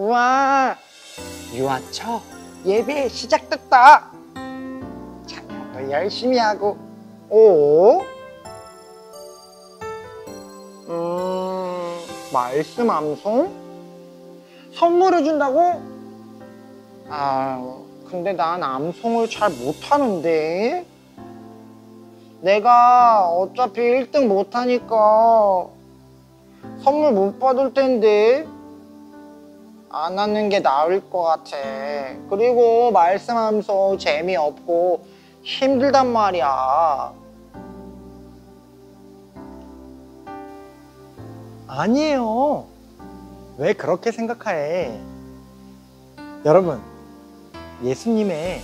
우와, 유아처 예배 시작됐다. 찬양도 열심히 하고. 오? 말씀 암송? 선물을 준다고? 근데 난 암송을 잘 못하는데. 내가 어차피 1등 못하니까 선물 못 받을 텐데. 안 하는 게 나을 것 같아. 그리고 말씀 암송 재미없고 힘들단 말이야. 아니에요. 왜 그렇게 생각해? 여러분, 예수님의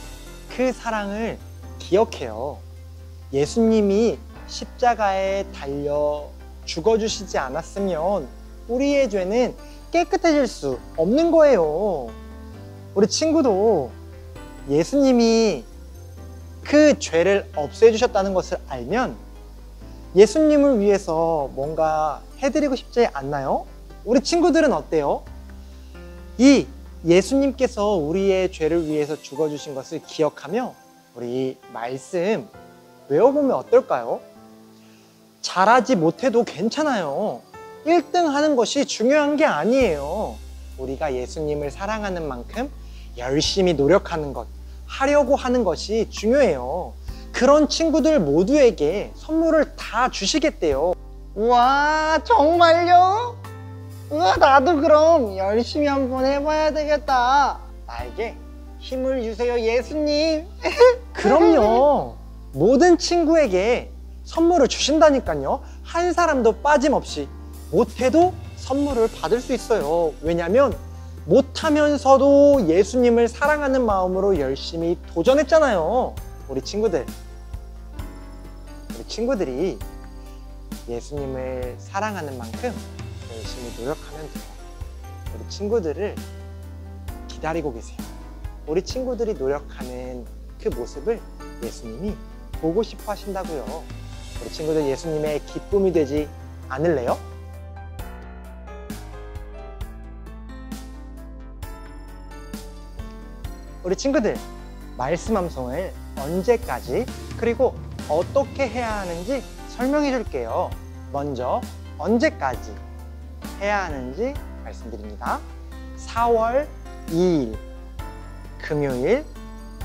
그 사랑을 기억해요. 예수님이 십자가에 달려 죽어주시지 않았으면 우리의 죄는 깨끗해질 수 없는 거예요. 우리 친구도 예수님이 그 죄를 없애주셨다는 것을 알면 예수님을 위해서 뭔가 해드리고 싶지 않나요? 우리 친구들은 어때요? 이 예수님께서 우리의 죄를 위해서 죽어주신 것을 기억하며 우리 말씀 외워보면 어떨까요? 잘하지 못해도 괜찮아요. 1등 하는 것이 중요한 게 아니에요. 우리가 예수님을 사랑하는 만큼 열심히 노력하는 것, 하려고 하는 것이 중요해요. 그런 친구들 모두에게 선물을 다 주시겠대요. 우와, 정말요? 우와, 나도 그럼 열심히 한번 해봐야 되겠다. 나에게 힘을 주세요, 예수님. 그럼요. 모든 친구에게 선물을 주신다니까요. 한 사람도 빠짐없이. 못해도 선물을 받을 수 있어요. 왜냐면 못하면서도 예수님을 사랑하는 마음으로 열심히 도전했잖아요. 우리 친구들이 예수님을 사랑하는 만큼 열심히 노력하면 돼요. 우리 친구들을 기다리고 계세요. 우리 친구들이 노력하는 그 모습을 예수님이 보고 싶어 하신다고요. 우리 친구들 예수님의 기쁨이 되지 않을래요? 우리 친구들, 말씀 암송을 언제까지 그리고 어떻게 해야 하는지 설명해 줄게요. 먼저 언제까지 해야 하는지 말씀드립니다. 4월 2일 금요일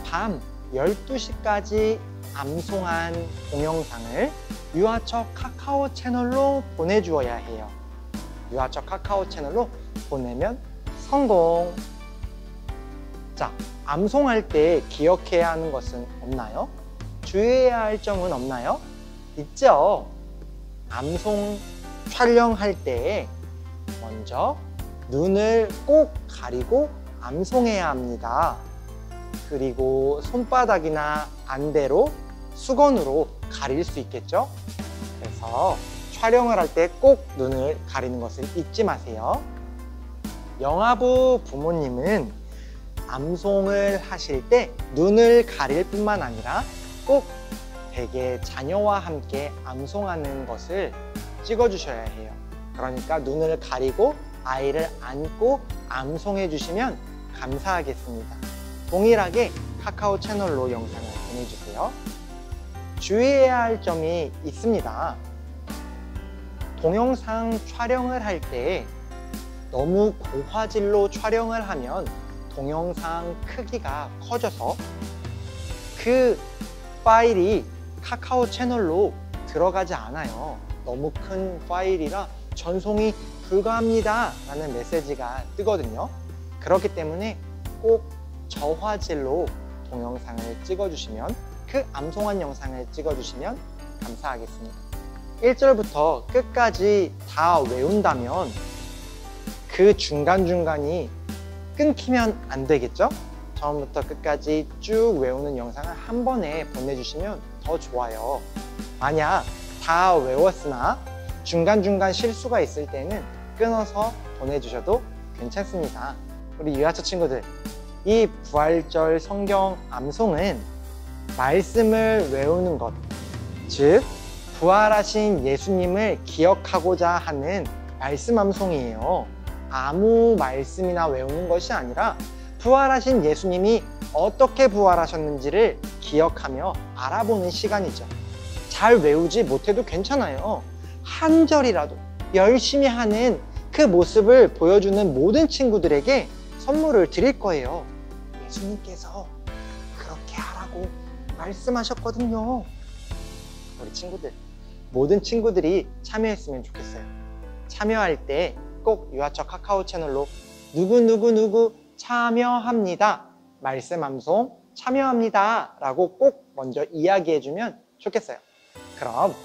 밤 12시까지 암송한 동영상을 유아처 카카오 채널로 보내주어야 해요. 유아처 카카오 채널로 보내면 성공! 자, 암송할 때 기억해야 하는 것은 없나요? 주의해야 할 점은 없나요? 있죠? 암송 촬영할 때 먼저 눈을 꼭 가리고 암송해야 합니다. 그리고 손바닥이나 안대로 수건으로 가릴 수 있겠죠? 그래서 촬영을 할 때 꼭 눈을 가리는 것을 잊지 마세요. 영아부 부모님은 암송을 하실 때 눈을 가릴 뿐만 아니라 꼭 댁의 자녀와 함께 암송하는 것을 찍어주셔야 해요. 그러니까 눈을 가리고 아이를 안고 암송해 주시면 감사하겠습니다. 동일하게 카카오 채널로 영상을 보내주세요. 주의해야 할 점이 있습니다. 동영상 촬영을 할 때 너무 고화질로 촬영을 하면 동영상 크기가 커져서 그 파일이 카카오 채널로 들어가지 않아요. 너무 큰 파일이라 전송이 불가합니다 라는 메시지가 뜨거든요. 그렇기 때문에 꼭 저화질로 동영상을 찍어주시면, 그 암송한 영상을 찍어주시면 감사하겠습니다. 1절부터 끝까지 다 외운다면 그 중간중간이 끊기면 안 되겠죠? 처음부터 끝까지 쭉 외우는 영상을 한 번에 보내주시면 더 좋아요. 만약 다 외웠으나 중간중간 실수가 있을 때는 끊어서 보내주셔도 괜찮습니다. 우리 유아처 친구들, 이 부활절 성경 암송은 말씀을 외우는 것, 즉 부활하신 예수님을 기억하고자 하는 말씀 암송이에요. 아무 말씀이나 외우는 것이 아니라 부활하신 예수님이 어떻게 부활하셨는지를 기억하며 알아보는 시간이죠. 잘 외우지 못해도 괜찮아요. 한 절이라도 열심히 하는 그 모습을 보여주는 모든 친구들에게 선물을 드릴 거예요. 예수님께서 그렇게 하라고 말씀하셨거든요. 우리 친구들, 모든 친구들이 참여했으면 좋겠어요. 참여할 때 꼭 유아처 카카오 채널로 누구 참여합니다, 말씀암송 참여합니다 라고 꼭 먼저 이야기해주면 좋겠어요. 그럼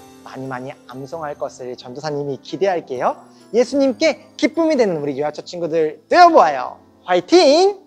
많이 암송할 것을 전도사님이 기대할게요. 예수님께 기쁨이 되는 우리 유아처 친구들 되어보아요. 화이팅!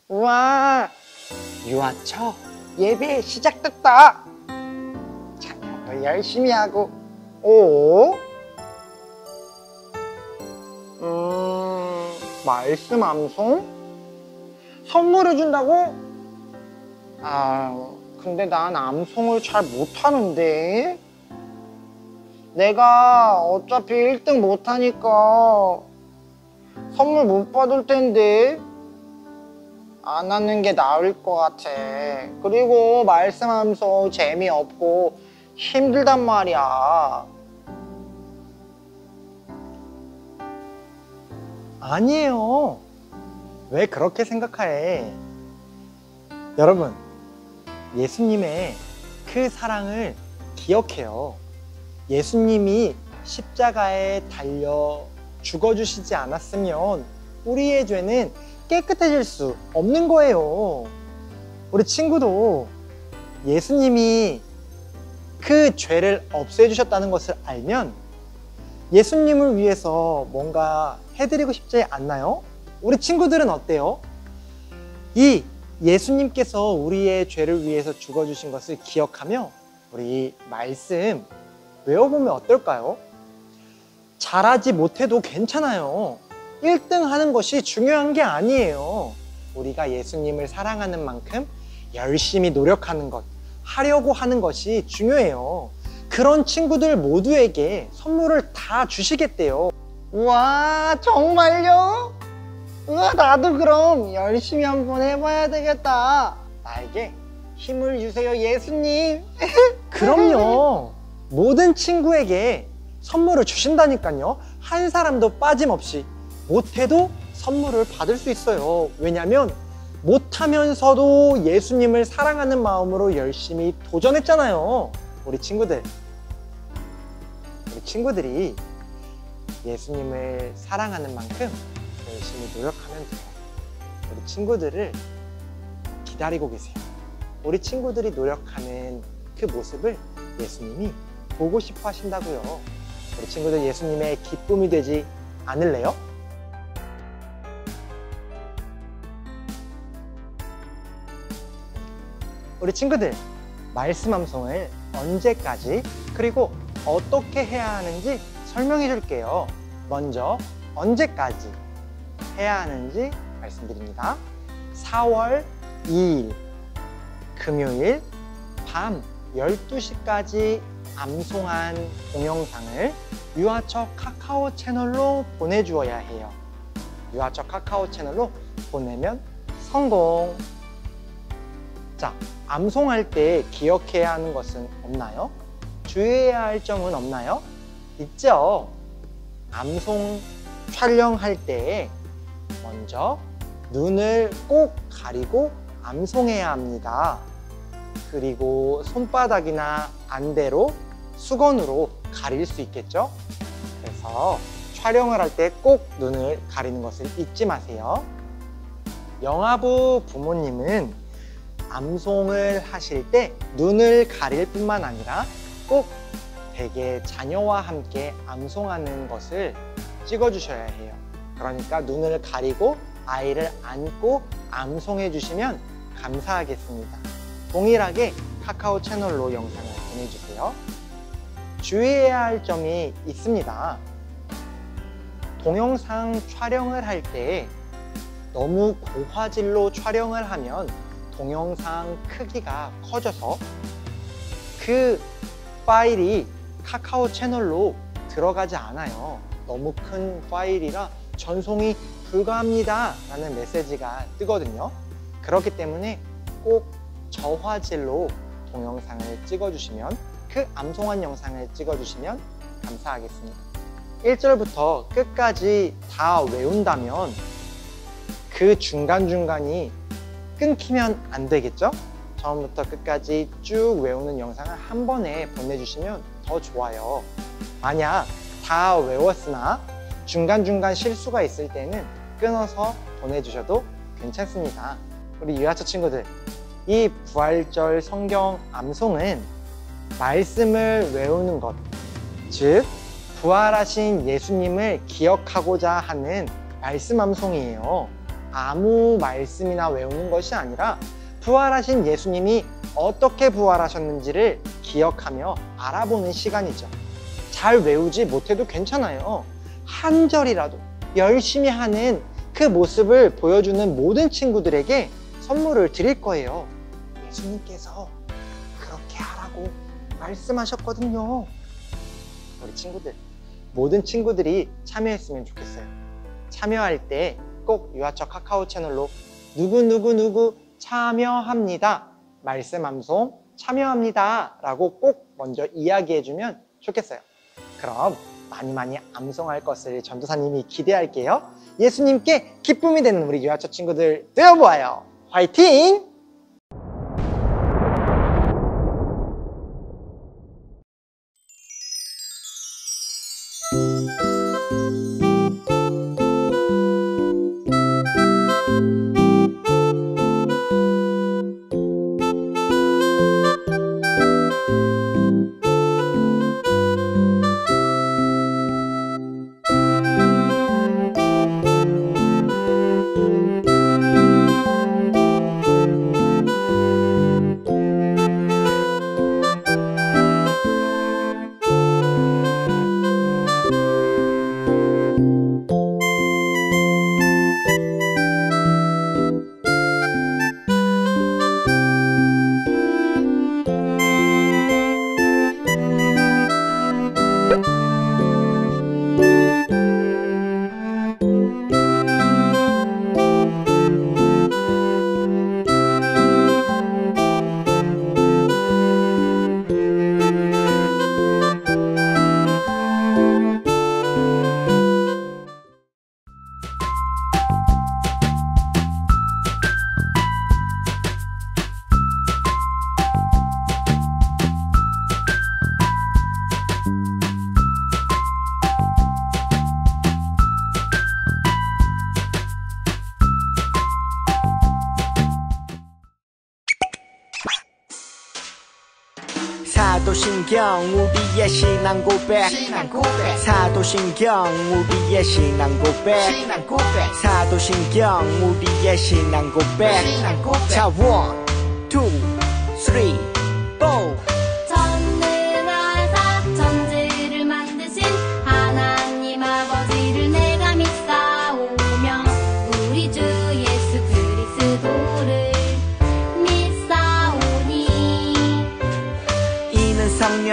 우와, 유아처 예배 시작됐다. 찬양도 열심히 하고. 오? 말씀 암송? 선물을 준다고? 근데 난 암송을 잘 못하는데. 내가 어차피 1등 못하니까 선물 못 받을 텐데. 안 하는 게 나을 것 같아. 그리고 말씀 암송 재미없고 힘들단 말이야. 아니에요. 왜 그렇게 생각해? 여러분, 예수님의 그 사랑을 기억해요. 예수님이 십자가에 달려 죽어주시지 않았으면 우리의 죄는 깨끗해질 수 없는 거예요. 우리 친구도 예수님이 그 죄를 없애주셨다는 것을 알면 예수님을 위해서 뭔가 해드리고 싶지 않나요? 우리 친구들은 어때요? 이 예수님께서 우리의 죄를 위해서 죽어주신 것을 기억하며 우리 말씀 외워보면 어떨까요? 잘하지 못해도 괜찮아요. 1등 하는 것이 중요한 게 아니에요. 우리가 예수님을 사랑하는 만큼 열심히 노력하는 것, 하려고 하는 것이 중요해요. 그런 친구들 모두에게 선물을 다 주시겠대요. 우와, 정말요? 우와, 나도 그럼 열심히 한번 해봐야 되겠다. 나에게 힘을 주세요, 예수님. 그럼요. 모든 친구에게 선물을 주신다니까요. 한 사람도 빠짐없이. 못해도 선물을 받을 수 있어요. 왜냐면 못하면서도 예수님을 사랑하는 마음으로 열심히 도전했잖아요. 우리 친구들이 예수님을 사랑하는 만큼 열심히 노력하면 돼요. 우리 친구들을 기다리고 계세요. 우리 친구들이 노력하는 그 모습을 예수님이 보고 싶어 하신다고요. 우리 친구들 예수님의 기쁨이 되지 않을래요? 우리 친구들, 말씀 암송을 언제까지, 그리고 어떻게 해야 하는지 설명해 줄게요. 먼저 언제까지 해야 하는지 말씀드립니다. 4월 2일 금요일 밤 12시까지 암송한 동영상을 유아처 카카오 채널로 보내주어야 해요. 유아처 카카오 채널로 보내면 성공! 자, 암송할 때 기억해야 하는 것은 없나요? 주의해야 할 점은 없나요? 있죠? 암송 촬영할 때 먼저 눈을 꼭 가리고 암송해야 합니다. 그리고 손바닥이나 안대로 수건으로 가릴 수 있겠죠? 그래서 촬영을 할 때 꼭 눈을 가리는 것을 잊지 마세요. 영아부 부모님은 암송을 하실 때 눈을 가릴 뿐만 아니라 꼭 댁의 자녀와 함께 암송하는 것을 찍어주셔야 해요. 그러니까 눈을 가리고 아이를 안고 암송해 주시면 감사하겠습니다. 동일하게 카카오 채널로 영상을 보내주세요. 주의해야 할 점이 있습니다. 동영상 촬영을 할 때 너무 고화질로 촬영을 하면 동영상 크기가 커져서 그 파일이 카카오 채널로 들어가지 않아요. 너무 큰 파일이라 전송이 불가합니다 라는 메시지가 뜨거든요. 그렇기 때문에 꼭 저화질로 동영상을 찍어주시면, 그 암송한 영상을 찍어주시면 감사하겠습니다. 1절부터 끝까지 다 외운다면 그 중간중간이 끊기면 안 되겠죠? 처음부터 끝까지 쭉 외우는 영상을 한 번에 보내주시면 더 좋아요. 만약 다 외웠으나 중간중간 실수가 있을 때는 끊어서 보내주셔도 괜찮습니다. 우리 유아처 친구들, 이 부활절 성경 암송은 말씀을 외우는 것, 즉 부활하신 예수님을 기억하고자 하는 말씀 암송이에요. 아무 말씀이나 외우는 것이 아니라 부활하신 예수님이 어떻게 부활하셨는지를 기억하며 알아보는 시간이죠. 잘 외우지 못해도 괜찮아요. 한 절이라도 열심히 하는 그 모습을 보여주는 모든 친구들에게 선물을 드릴 거예요. 예수님께서 그렇게 하라고 말씀하셨거든요. 우리 친구들, 모든 친구들이 참여했으면 좋겠어요. 참여할 때 꼭 유아처 카카오 채널로 누구 참여합니다, 말씀 암송 참여합니다 라고 꼭 먼저 이야기해주면 좋겠어요. 그럼 많이 암송할 것을 전도사님이 기대할게요. 예수님께 기쁨이 되는 우리 유아처 친구들 되어보아요. 화이팅! 사도신경 우리의 신앙 고백 사도신경 우리의 신앙 고백 사도신경 우리의 신앙 고백 자 1, 2, 3, 4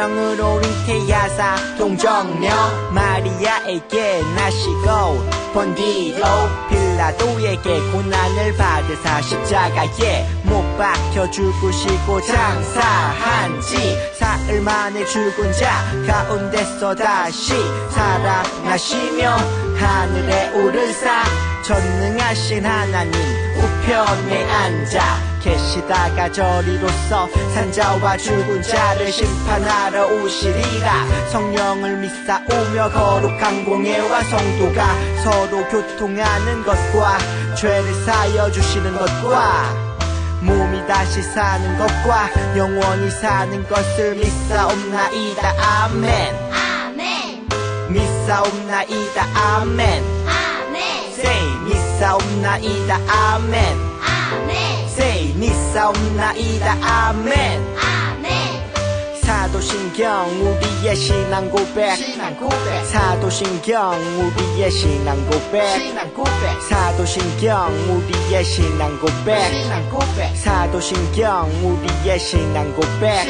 성령으로 잉태하사 동정녀 마리아에게 나시고 본 뒤로 빌라도에게 고난을 받으사 십자가에 못 박혀 죽으시고 장사한 지 사흘 만에 죽은 자 가운데서 다시 살아나시며 하늘에 오르사 전능하신 하나님 우편에 앉아 계시다가 저리로서 산자와 죽은 자를 심판하러 오시리라. 성령을 믿사오며 거룩한 공예와 성도가 서로 교통하는 것과 죄를 사여 주시는 것과 몸이 다시 사는 것과 영원히 사는 것을 믿사옵나이다. 아멘. 아멘. 믿사옵나이다. 아멘. 아멘. Say 믿사옵나이다. 아멘. 아멘. Say 믿사옵나이다. 아멘. 아멘. 사도신경 우리의 신앙 고백. 사도신경 우리의 신앙 고백. 사도신경 우리의 신앙 고백. 사도신경 우리의 신앙 고백.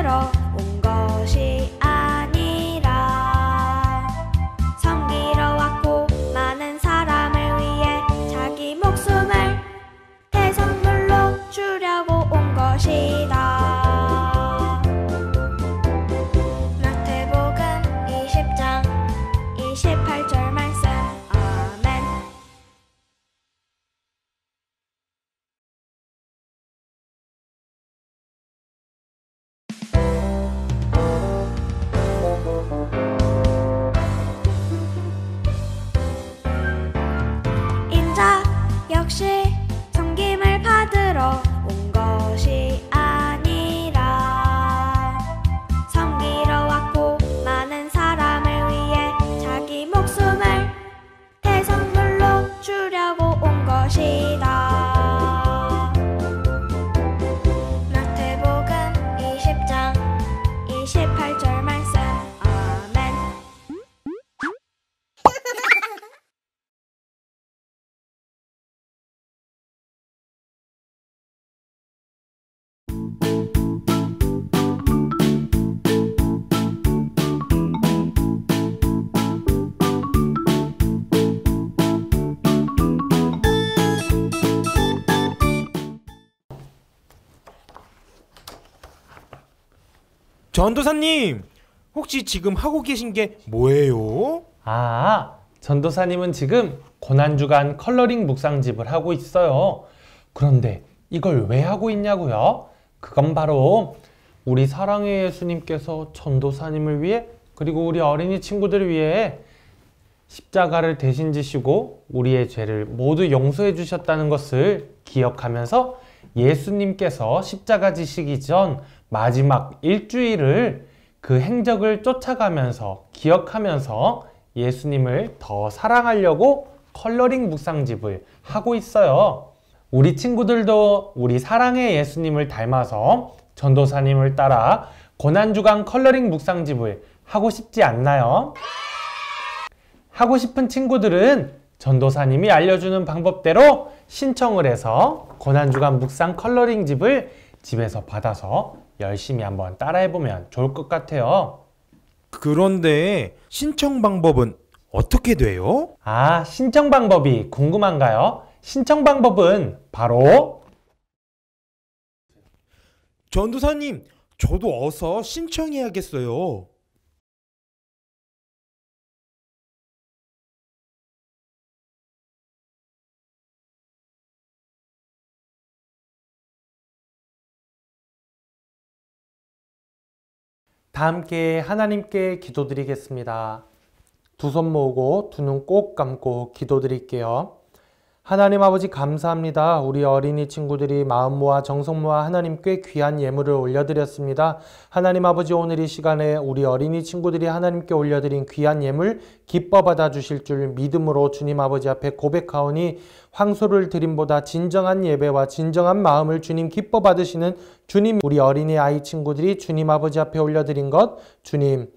받으러 온 것이 아니라 섬기러 왔고 많은 사람을 위해 자기 목숨을 대성물로 주려고 온 것이다. 마태복음 20장 28절 말씀. 아멘. 인자 역시 섬김을 받으러 온 것이 아니라 섬기러 왔고 많은 사람을 위해 자기 목숨을 대성물로 주려고 온 것이다. 마태복음 20장 28절 말씀. 아멘. 전도사님, 혹시 지금 하고 계신 게 뭐예요? 전도사님은 지금 고난주간 컬러링 묵상집을 하고 있어요. 그런데 이걸 왜 하고 있냐고요? 그건 바로 우리 사랑의 예수님께서 전도사님을 위해 그리고 우리 어린이 친구들을 위해 십자가를 대신 지시고 우리의 죄를 모두 용서해 주셨다는 것을 기억하면서 예수님께서 십자가 지시기 전 마지막 일주일을 그 행적을 쫓아가면서 기억하면서 예수님을 더 사랑하려고 컬러링 묵상집을 하고 있어요. 우리 친구들도 우리 사랑의 예수님을 닮아서 전도사님을 따라 고난주간 컬러링 묵상집을 하고 싶지 않나요? 하고 싶은 친구들은 전도사님이 알려주는 방법대로 신청을 해서 고난주간 묵상 컬러링집을 집에서 받아서 열심히 한번 따라해보면 좋을 것 같아요. 그런데 신청 방법은 어떻게 돼요? 신청 방법이 궁금한가요? 신청 방법은 바로 전도사님, 저도 어서 신청해야겠어요. 다 함께 하나님께 기도드리겠습니다. 두 손 모으고 두 눈 꼭 감고 기도드릴게요. 하나님 아버지 감사합니다. 우리 어린이 친구들이 마음 모아 정성 모아 하나님께 귀한 예물을 올려드렸습니다. 하나님 아버지 오늘 이 시간에 우리 어린이 친구들이 하나님께 올려드린 귀한 예물 기뻐 받아주실 줄 믿음으로 주님 아버지 앞에 고백하오니 황소를 드림보다 진정한 예배와 진정한 마음을 주님 기뻐 받으시는 주님, 우리 어린이 아이 친구들이 주님 아버지 앞에 올려드린 것 주님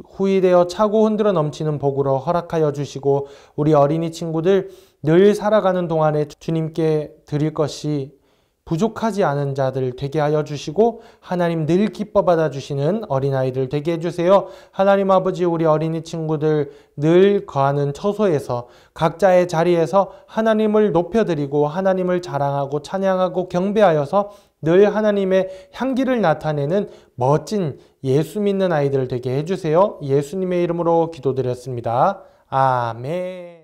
후이되어 차고 흔들어 넘치는 복으로 허락하여 주시고 우리 어린이 친구들 늘 살아가는 동안에 주님께 드릴 것이 부족하지 않은 자들 되게 하여 주시고 하나님 늘 기뻐 받아주시는 어린아이들 되게 해주세요. 하나님 아버지 우리 어린이 친구들 늘 거하는 처소에서 각자의 자리에서 하나님을 높여드리고 하나님을 자랑하고 찬양하고 경배하여서 늘 하나님의 향기를 나타내는 멋진 예수 믿는 아이들 되게 해주세요. 예수님의 이름으로 기도드렸습니다. 아멘.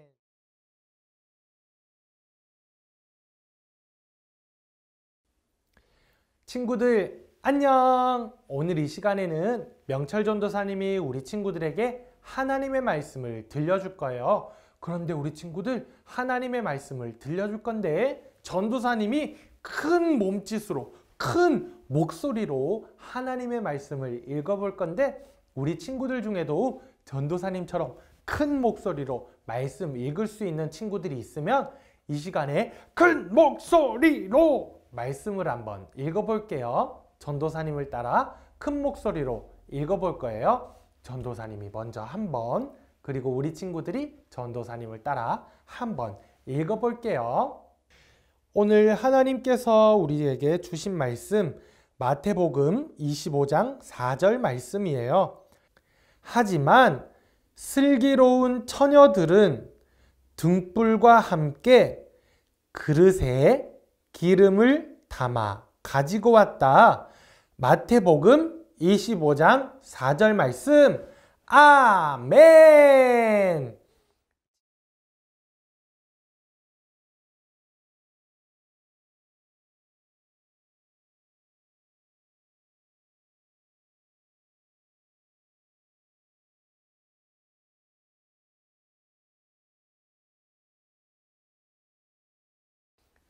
친구들 안녕! 오늘 이 시간에는 명철 전도사님이 우리 친구들에게 하나님의 말씀을 들려줄 거예요. 그런데 우리 친구들 하나님의 말씀을 들려줄 건데 전도사님이 큰 몸짓으로 큰 목소리로 하나님의 말씀을 읽어볼 건데 우리 친구들 중에도 전도사님처럼 큰 목소리로 말씀 읽을 수 있는 친구들이 있으면 이 시간에 큰 목소리로 말씀을 한번 읽어볼게요. 전도사님을 따라 큰 목소리로 읽어볼 거예요. 전도사님이 먼저 한 번, 그리고 우리 친구들이 전도사님을 따라 한 번 읽어볼게요. 오늘 하나님께서 우리에게 주신 말씀 마태복음 25장 4절 말씀이에요. 하지만 슬기로운 처녀들은 등불과 함께 그릇에 기름을 담아 가지고 왔다. 마태복음 25장 4절 말씀. 아멘.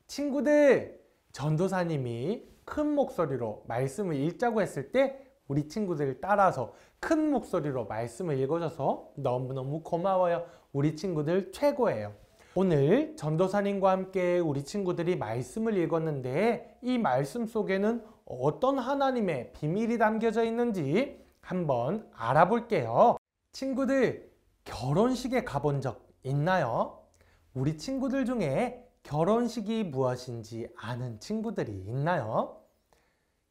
친구들, 전도사님이 큰 목소리로 말씀을 읽자고 했을 때 우리 친구들 따라서 큰 목소리로 말씀을 읽어줘서 너무너무 고마워요. 우리 친구들 최고예요. 오늘 전도사님과 함께 우리 친구들이 말씀을 읽었는데 이 말씀 속에는 어떤 하나님의 비밀이 담겨져 있는지 한번 알아볼게요. 친구들, 결혼식에 가본 적 있나요? 우리 친구들 중에 결혼식이 무엇인지 아는 친구들이 있나요?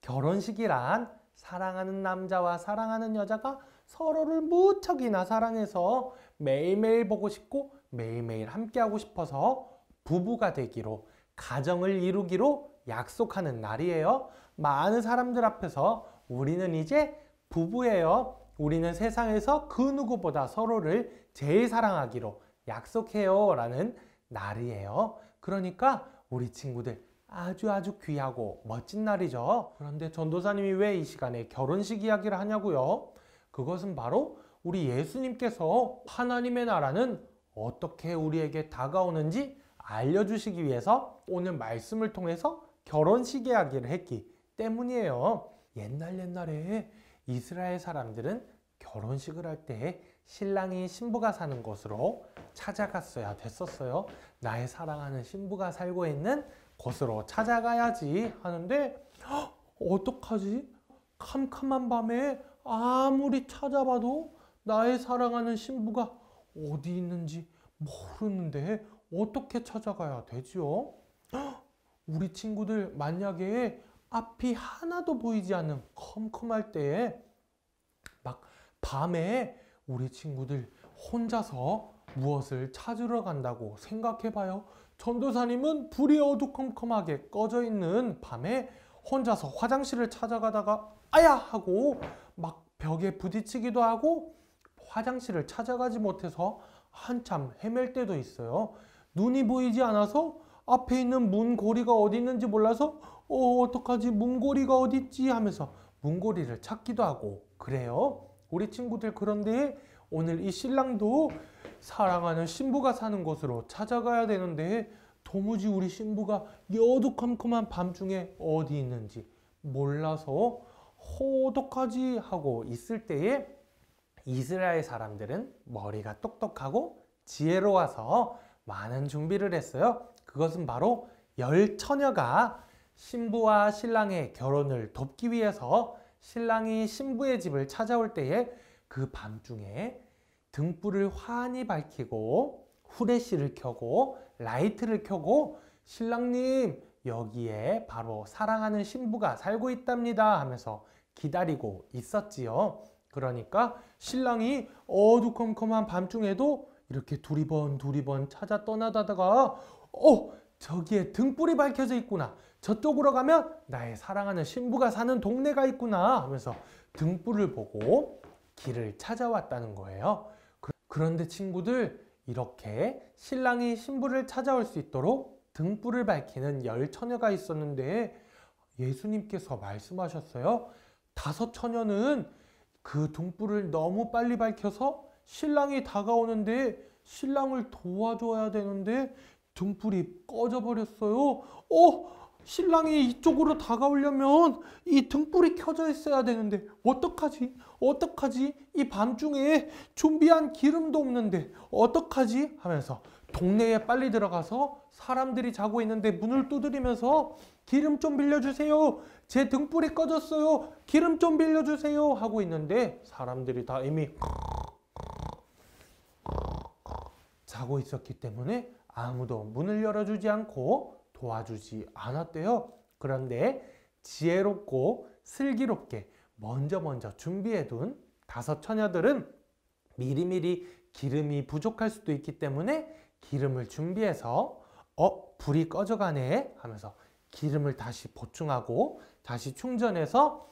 결혼식이란 사랑하는 남자와 사랑하는 여자가 서로를 무척이나 사랑해서 매일매일 보고 싶고 매일매일 함께하고 싶어서 부부가 되기로, 가정을 이루기로 약속하는 날이에요. 많은 사람들 앞에서 우리는 이제 부부예요. 우리는 세상에서 그 누구보다 서로를 제일 사랑하기로 약속해요 라는 날이에요. 그러니까 우리 친구들 아주 귀하고 멋진 날이죠. 그런데 전도사님이 왜 이 시간에 결혼식 이야기를 하냐고요? 그것은 바로 우리 예수님께서 하나님의 나라는 어떻게 우리에게 다가오는지 알려주시기 위해서 오늘 말씀을 통해서 결혼식 이야기를 했기 때문이에요. 옛날에 이스라엘 사람들은 결혼식을 할 때 신랑이 신부가 사는 곳으로 찾아갔어야 됐었어요. 나의 사랑하는 신부가 살고 있는 곳으로 찾아가야지 하는데 어떡하지? 캄캄한 밤에 아무리 찾아봐도 나의 사랑하는 신부가 어디 있는지 모르는데 어떻게 찾아가야 되지요? 우리 친구들 만약에 앞이 하나도 보이지 않는 컴컴할 때에 막 밤에 우리 친구들 혼자서 무엇을 찾으러 간다고 생각해봐요. 전도사님은 불이 어두컴컴하게 꺼져 있는 밤에 혼자서 화장실을 찾아가다가 아야 하고 막 벽에 부딪히기도 하고 화장실을 찾아가지 못해서 한참 헤맬 때도 있어요. 눈이 보이지 않아서 앞에 있는 문고리가 어디 있는지 몰라서 어떡하지? 문고리가 어디 있지? 하면서 문고리를 찾기도 하고 그래요. 우리 친구들, 그런데 오늘 이 신랑도 사랑하는 신부가 사는 곳으로 찾아가야 되는데 도무지 우리 신부가 이 어두컴컴한 밤중에 어디 있는지 몰라서 어떡하지 하고 있을 때에 이스라엘 사람들은 머리가 똑똑하고 지혜로워서 많은 준비를 했어요. 그것은 바로 10처녀가 신부와 신랑의 결혼을 돕기 위해서 신랑이 신부의 집을 찾아올 때에 그 밤중에 등불을 환히 밝히고 후레쉬를 켜고 라이트를 켜고 신랑님 여기에 바로 사랑하는 신부가 살고 있답니다 하면서 기다리고 있었지요. 그러니까 신랑이 어두컴컴한 밤중에도 이렇게 두리번 찾아 떠나다가 저기에 등불이 밝혀져 있구나. 저쪽으로 가면 나의 사랑하는 신부가 사는 동네가 있구나 하면서 등불을 보고 길을 찾아왔다는 거예요. 그런데 친구들, 이렇게 신랑이 신부를 찾아올 수 있도록 등불을 밝히는 10처녀가 있었는데 예수님께서 말씀하셨어요. 5처녀는 그 등불을 너무 빨리 밝혀서 신랑이 다가오는데 신랑을 도와줘야 되는데 등불이 꺼져버렸어요. 신랑이 이쪽으로 다가오려면 이 등불이 켜져 있어야 되는데 어떡하지? 이 밤중에 준비한 기름도 없는데 어떡하지? 하면서 동네에 빨리 들어가서 사람들이 자고 있는데 문을 두드리면서 기름 좀 빌려주세요. 제 등불이 꺼졌어요. 기름 좀 빌려주세요. 하고 있는데 사람들이 다 이미 자고 있었기 때문에 아무도 문을 열어주지 않고 도와주지 않았대요. 그런데 지혜롭고 슬기롭게 먼저 준비해둔 5 처녀들은 미리미리 기름이 부족할 수도 있기 때문에 기름을 준비해서 불이 꺼져가네 하면서 기름을 다시 보충하고 다시 충전해서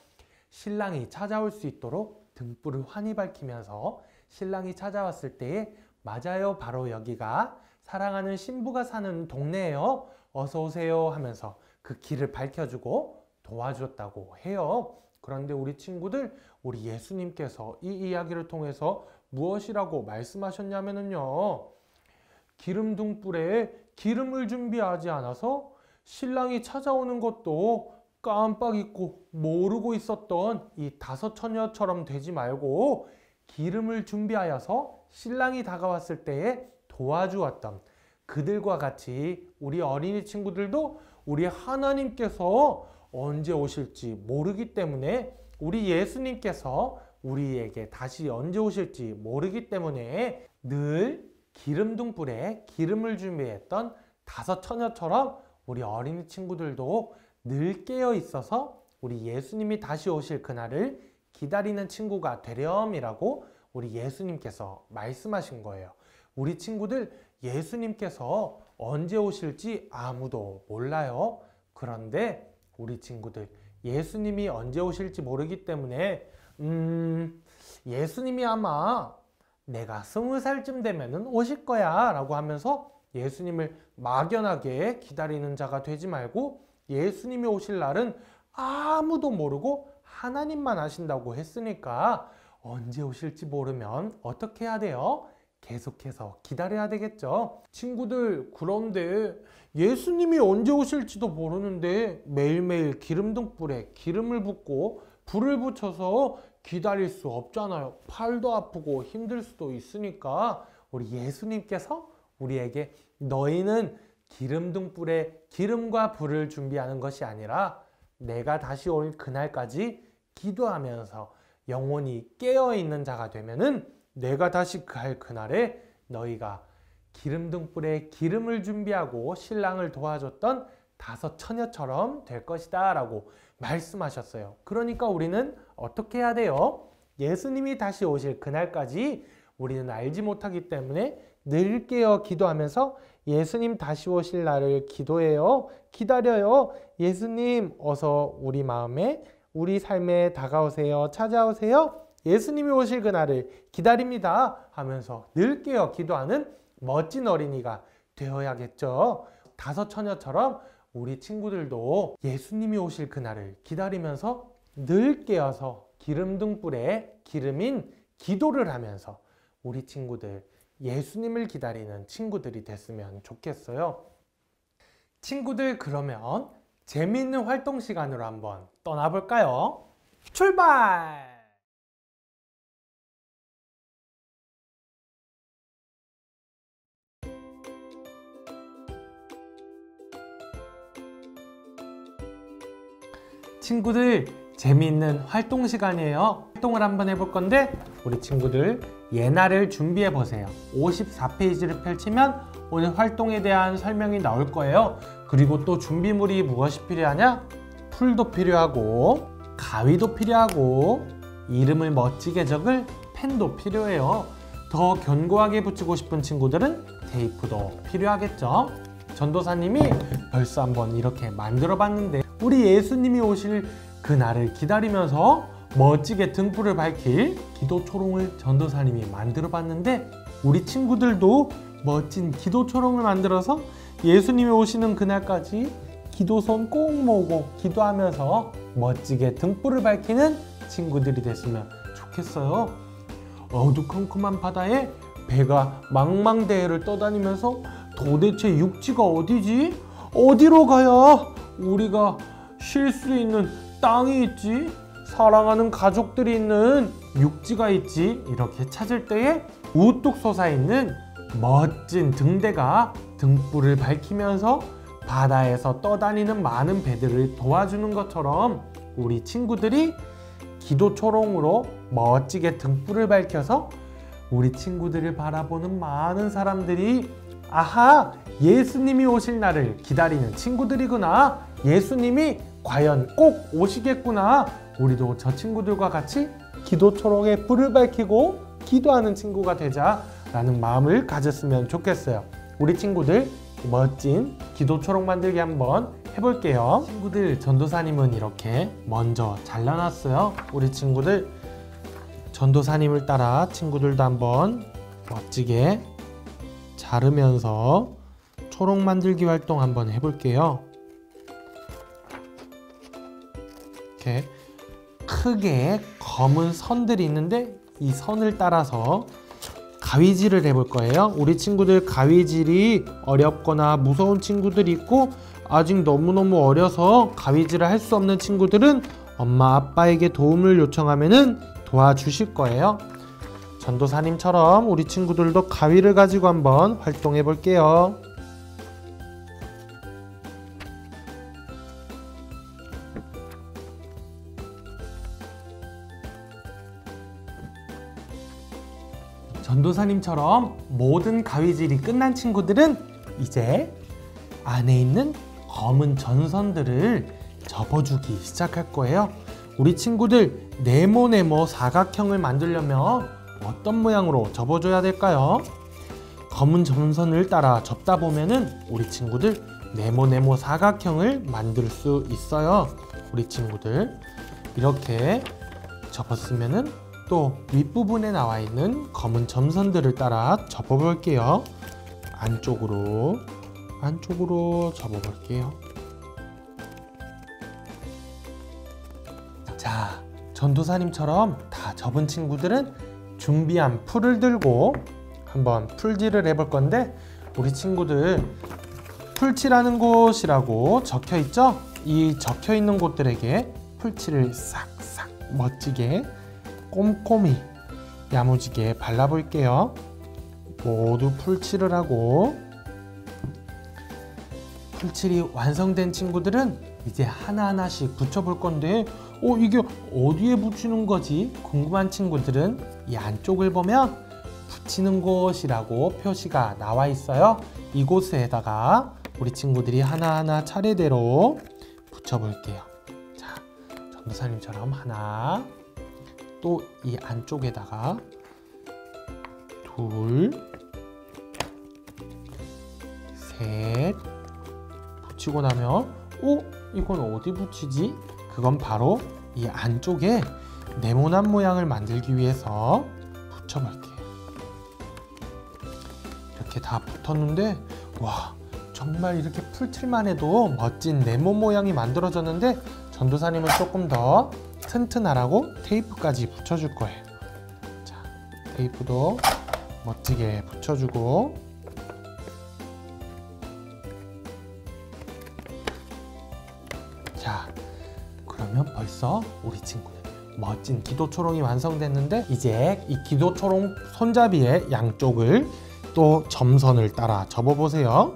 신랑이 찾아올 수 있도록 등불을 환히 밝히면서 신랑이 찾아왔을 때에 맞아요, 바로 여기가 사랑하는 신부가 사는 동네예요, 어서 오세요 하면서 그 길을 밝혀주고 도와줬다고 해요. 그런데 우리 친구들, 우리 예수님께서 이 이야기를 통해서 무엇이라고 말씀하셨냐면요, 기름 등불에 기름을 준비하지 않아서 신랑이 찾아오는 것도 깜빡 잊고 모르고 있었던 이 5 처녀처럼 되지 말고 기름을 준비하여서 신랑이 다가왔을 때에 도와주었던 그들과 같이 우리 어린이 친구들도 우리 하나님께서 언제 오실지 모르기 때문에, 우리 예수님께서 우리에게 다시 언제 오실지 모르기 때문에 늘 기름 등불에 기름을 준비했던 5 처녀처럼 우리 어린이 친구들도 늘 깨어 있어서 우리 예수님이 다시 오실 그날을 기다리는 친구가 되렴이라고 우리 예수님께서 말씀하신 거예요. 우리 친구들, 예수님께서 언제 오실지 아무도 몰라요. 그런데 우리 친구들, 예수님이 언제 오실지 모르기 때문에 예수님이 아마 내가 20살쯤 되면은 오실 거야 라고 하면서 예수님을 막연하게 기다리는 자가 되지 말고, 예수님이 오실 날은 아무도 모르고 하나님만 아신다고 했으니까 언제 오실지 모르면 어떻게 해야 돼요? 계속해서 기다려야 되겠죠. 친구들, 그런데 예수님이 언제 오실지도 모르는데 매일매일 기름 등불에 기름을 붓고 불을 붙여서 기다릴 수 없잖아요. 팔도 아프고 힘들 수도 있으니까 우리 예수님께서 우리에게 너희는 기름 등불에 기름과 불을 준비하는 것이 아니라 내가 다시 올 그날까지 기도하면서 영원히 깨어있는 자가 되면은 내가 다시 갈 그날에 너희가 기름 등불에 기름을 준비하고 신랑을 도와줬던 5 처녀처럼 될 것이다 라고 말씀하셨어요. 그러니까 우리는 어떻게 해야 돼요? 예수님이 다시 오실 그날까지 우리는 알지 못하기 때문에 늘 깨어 기도하면서 예수님 다시 오실 날을 기도해요. 기다려요. 예수님 어서 우리 마음에, 우리 삶에 다가오세요. 찾아오세요. 예수님이 오실 그날을 기다립니다 하면서 늘 깨어 기도하는 멋진 어린이가 되어야겠죠. 5 처녀처럼 우리 친구들도 예수님이 오실 그날을 기다리면서 늘 깨어서 기름 등불에 기름인 기도를 하면서 우리 친구들 예수님을 기다리는 친구들이 됐으면 좋겠어요. 친구들, 그러면 재미있는 활동 시간으로 한번 떠나볼까요? 출발! 친구들, 재미있는 활동 시간이에요. 활동을 한번 해볼 건데 우리 친구들 예날을 준비해 보세요. 54페이지를 펼치면 오늘 활동에 대한 설명이 나올 거예요. 그리고 또 준비물이 무엇이 필요하냐? 풀도 필요하고 가위도 필요하고 이름을 멋지게 적을 펜도 필요해요. 더 견고하게 붙이고 싶은 친구들은 테이프도 필요하겠죠. 전도사님이 벌써 한번 이렇게 만들어 봤는데 우리 예수님이 오실 그날을 기다리면서 멋지게 등불을 밝힐 기도 초롱을 전도사님이 만들어 봤는데 우리 친구들도 멋진 기도 초롱을 만들어서 예수님이 오시는 그날까지 기도손 꼭 모으고 기도하면서 멋지게 등불을 밝히는 친구들이 됐으면 좋겠어요. 어두컴컴한 바다에 배가 망망대해를 떠다니면서 도대체 육지가 어디지? 어디로 가야 우리가 쉴 수 있는 땅이 있지? 사랑하는 가족들이 있는 육지가 있지? 이렇게 찾을 때에 우뚝 솟아있는 멋진 등대가 등불을 밝히면서 바다에서 떠다니는 많은 배들을 도와주는 것처럼 우리 친구들이 기도 초롱으로 멋지게 등불을 밝혀서 우리 친구들을 바라보는 많은 사람들이 아하! 예수님이 오실 날을 기다리는 친구들이구나. 예수님이 과연 꼭 오시겠구나. 우리도 저 친구들과 같이 기도 초롱에 불을 밝히고 기도하는 친구가 되자라는 마음을 가졌으면 좋겠어요. 우리 친구들 멋진 기도 초롱 만들기 한번 해볼게요. 친구들, 전도사님은 이렇게 먼저 잘라놨어요. 우리 친구들 전도사님을 따라 친구들도 한번 멋지게 자르면서 초롱 만들기 활동 한번 해볼게요. 이렇게 크게 검은 선들이 있는데 이 선을 따라서 가위질을 해볼 거예요. 우리 친구들 가위질이 어렵거나 무서운 친구들이 있고 아직 너무너무 어려서 가위질을 할 수 없는 친구들은 엄마 아빠에게 도움을 요청하면은 도와주실 거예요. 전도사님처럼 우리 친구들도 가위를 가지고 한번 활동해 볼게요. 전도사님처럼 모든 가위질이 끝난 친구들은 이제 안에 있는 검은 전선들을 접어주기 시작할 거예요. 우리 친구들 네모네모 사각형을 만들려면 어떤 모양으로 접어줘야 될까요? 검은 전선을 따라 접다 보면은 우리 친구들 네모네모 사각형을 만들 수 있어요. 우리 친구들 이렇게 접었으면은 또 윗부분에 나와 있는 검은 점선들을 따라 접어 볼게요. 안쪽으로 접어 볼게요. 자, 전도사님처럼 다 접은 친구들은 준비한 풀을 들고 한번 풀질을 해볼 건데 우리 친구들 풀칠하는 곳이라고 적혀 있죠? 이 적혀 있는 곳들에게 풀칠을 싹싹 멋지게 꼼꼼히 야무지게 발라볼게요. 모두 풀칠을 하고 풀칠이 완성된 친구들은 이제 하나하나씩 붙여볼 건데 이게 어디에 붙이는 거지? 궁금한 친구들은 이 안쪽을 보면 붙이는 곳이라고 표시가 나와 있어요. 이곳에다가 우리 친구들이 하나하나 차례대로 붙여볼게요. 자, 전도사님처럼 하나, 또 이 안쪽에다가 둘, 셋 붙이고 나면 이건 어디 붙이지? 그건 바로 이 안쪽에 네모난 모양을 만들기 위해서 붙여볼게요. 이렇게 다 붙었는데 와, 정말 이렇게 풀칠만 해도 멋진 네모 모양이 만들어졌는데 전도사님은 조금 더 튼튼하라고 테이프까지 붙여줄 거예요. 자, 테이프도 멋지게 붙여주고 자, 그러면 벌써 우리 친구들 멋진 기도 초롱이 완성됐는데 이제 이 기도 초롱 손잡이의 양쪽을 또 점선을 따라 접어보세요.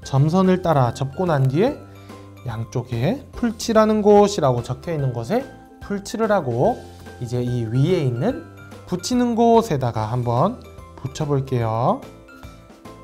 점선을 따라 접고 난 뒤에 양쪽에 풀칠하는 곳이라고 적혀 있는 곳에 풀칠을 하고 이제 이 위에 있는 붙이는 곳에다가 한번 붙여볼게요.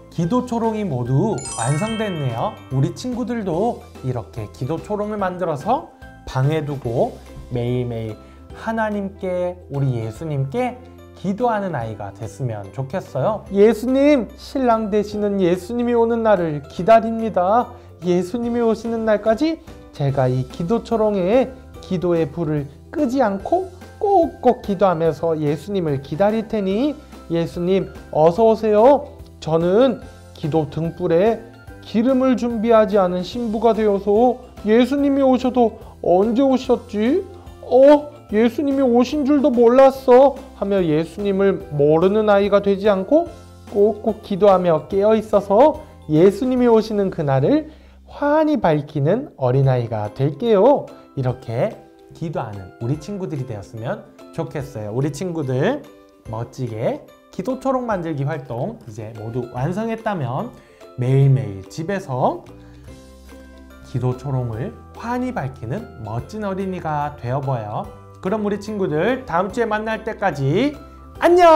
기도 초롱이 모두 완성됐네요. 우리 친구들도 이렇게 기도 초롱을 만들어서 방에 두고 매일매일 하나님께, 우리 예수님께 기도하는 아이가 됐으면 좋겠어요. 예수님, 신랑 되시는 예수님이 오는 날을 기다립니다. 예수님이 오시는 날까지 제가 이 기도 초롱에 기도의 불을 끄지 않고 꼭꼭 기도하면서 예수님을 기다릴 테니 예수님 어서 오세요. 저는 기도 등불에 기름을 준비하지 않은 신부가 되어서 예수님이 오셔도 언제 오셨지? 예수님이 오신 줄도 몰랐어 하며 예수님을 모르는 아이가 되지 않고 꼭꼭 기도하며 깨어 있어서 예수님이 오시는 그날을 환히 밝히는 어린아이가 될게요. 이렇게 기도하는 우리 친구들이 되었으면 좋겠어요. 우리 친구들 멋지게 기도 초롱 만들기 활동 이제 모두 완성했다면 매일매일 집에서 기도 초롱을 환히 밝히는 멋진 어린이가 되어봐요. 그럼 우리 친구들 다음 주에 만날 때까지 안녕!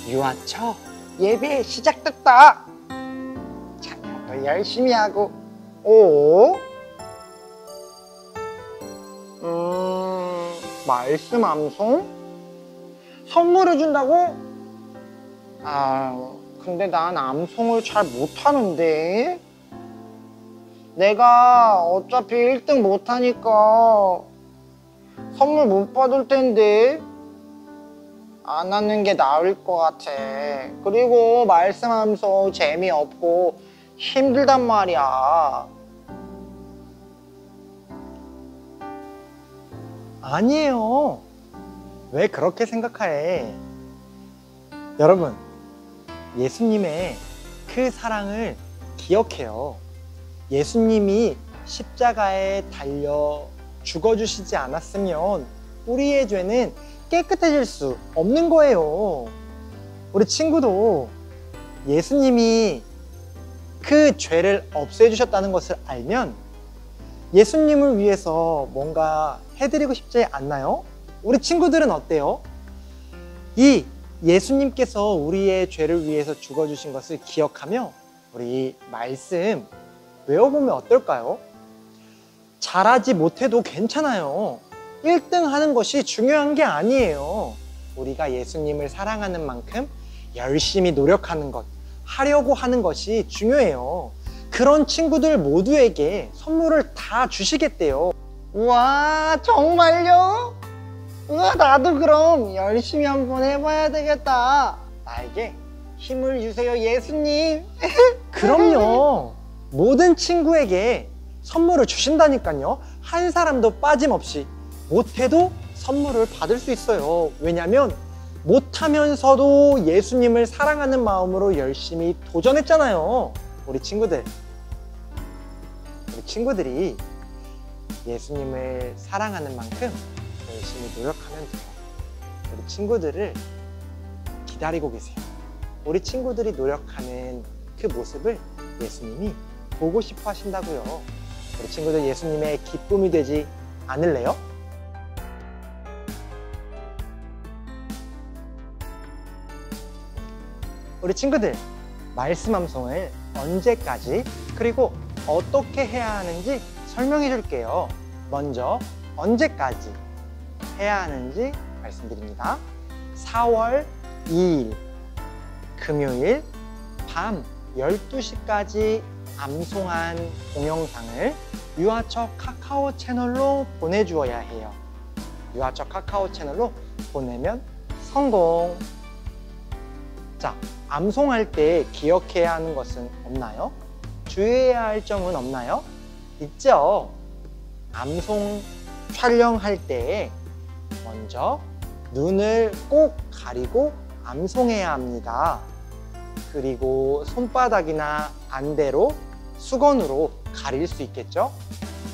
유아처 예배 시작됐다. 자녀도 열심히 하고. 오? 말씀 암송? 선물을 준다고? 근데 난 암송을 잘 못하는데. 내가 어차피 1등 못하니까 선물 못 받을 텐데. 안 하는 게 나을 것 같아. 그리고 말씀 암송 재미없고 힘들단 말이야. 아니에요. 왜 그렇게 생각해? 여러분, 예수님의 그 사랑을 기억해요. 예수님이 십자가에 달려 죽어주시지 않았으면 우리의 죄는 깨끗해질 수 없는 거예요. 우리 친구도 예수님이 그 죄를 없애주셨다는 것을 알면 예수님을 위해서 뭔가 해드리고 싶지 않나요? 우리 친구들은 어때요? 이 예수님께서 우리의 죄를 위해서 죽어주신 것을 기억하며 우리 말씀 외워보면 어떨까요? 잘하지 못해도 괜찮아요. 1등 하는 것이 중요한 게 아니에요. 우리가 예수님을 사랑하는 만큼 열심히 노력하는 것, 하려고 하는 것이 중요해요. 그런 친구들 모두에게 선물을 다 주시겠대요. 우와, 정말요? 우와, 나도 그럼 열심히 한번 해봐야 되겠다. 나에게 힘을 주세요, 예수님. 그럼요. 모든 친구에게 선물을 주신다니까요. 한 사람도 빠짐없이. 못해도 선물을 받을 수 있어요. 왜냐면 못하면서도 예수님을 사랑하는 마음으로 열심히 도전했잖아요. 우리 친구들이 예수님을 사랑하는 만큼 열심히 노력하면 돼요. 우리 친구들을 기다리고 계세요. 우리 친구들이 노력하는 그 모습을 예수님이 보고 싶어 하신다고요. 우리 친구들 예수님의 기쁨이 되지 않을래요? 우리 친구들, 말씀 암송을 언제까지 그리고 어떻게 해야 하는지 설명해 줄게요. 먼저 언제까지 해야 하는지 말씀드립니다. 4월 2일 금요일 밤 12시까지 암송한 동영상을 유아처 카카오 채널로 보내주어야 해요. 유아처 카카오 채널로 보내면 성공. 자, 암송할 때 기억해야 하는 것은 없나요? 주의해야 할 점은 없나요? 있죠. 암송 촬영할 때 먼저 눈을 꼭 가리고 암송해야 합니다. 그리고 손바닥이나 안대로 수건으로 가릴 수 있겠죠?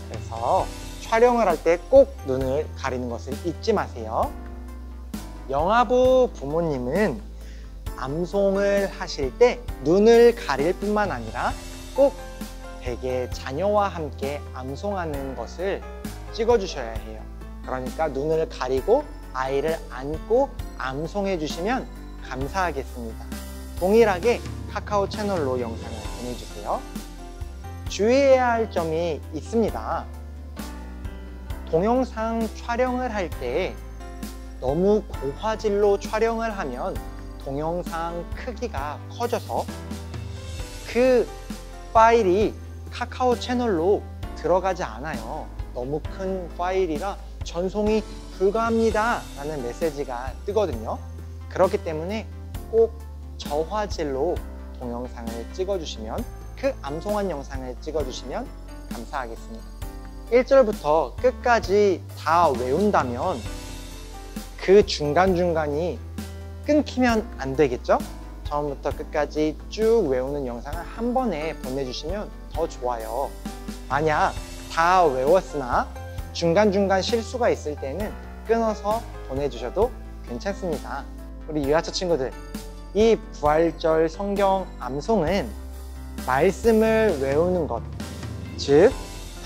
그래서 촬영을 할 때 꼭 눈을 가리는 것을 잊지 마세요. 영아부 부모님은 암송을 하실 때 눈을 가릴 뿐만 아니라 꼭 댁의 자녀와 함께 암송하는 것을 찍어주셔야 해요. 그러니까 눈을 가리고 아이를 안고 암송해 주시면 감사하겠습니다. 동일하게 카카오 채널로 영상을 보내주세요. 주의해야 할 점이 있습니다. 동영상 촬영을 할 때 너무 고화질로 촬영을 하면 동영상 크기가 커져서 그 파일이 카카오 채널로 들어가지 않아요. 너무 큰 파일이라 전송이 불가합니다 라는 메시지가 뜨거든요. 그렇기 때문에 꼭 저화질로 동영상을 찍어주시면, 그 암송한 영상을 찍어주시면 감사하겠습니다. 1절부터 끝까지 다 외운다면 그 중간중간이 끊기면 안 되겠죠? 처음부터 끝까지 쭉 외우는 영상을 한 번에 보내주시면 더 좋아요. 만약 다 외웠으나 중간중간 실수가 있을 때는 끊어서 보내주셔도 괜찮습니다. 우리 유아처 친구들, 이 부활절 성경 암송은 말씀을 외우는 것, 즉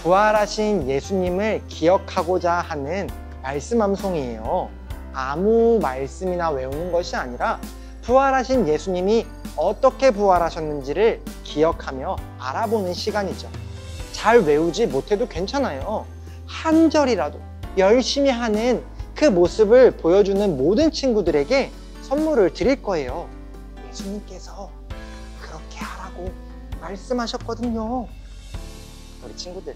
부활하신 예수님을 기억하고자 하는 말씀 암송이에요. 아무 말씀이나 외우는 것이 아니라 부활하신 예수님이 어떻게 부활하셨는지를 기억하며 알아보는 시간이죠. 잘 외우지 못해도 괜찮아요. 한 절이라도 열심히 하는 그 모습을 보여주는 모든 친구들에게 선물을 드릴 거예요. 예수님께서 그렇게 하라고 말씀하셨거든요. 우리 친구들,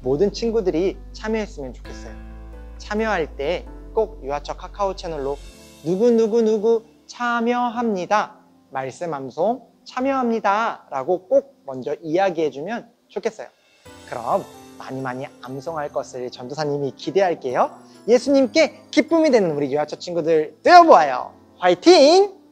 모든 친구들이 참여했으면 좋겠어요. 참여할 때 꼭 유아처 카카오 채널로 누구 참여합니다, 말씀암송 참여합니다 라고 꼭 먼저 이야기해주면 좋겠어요. 그럼 많이 암송할 것을 전도사님이 기대할게요. 예수님께 기쁨이 되는 우리 유아처 친구들 되어보아요. 화이팅!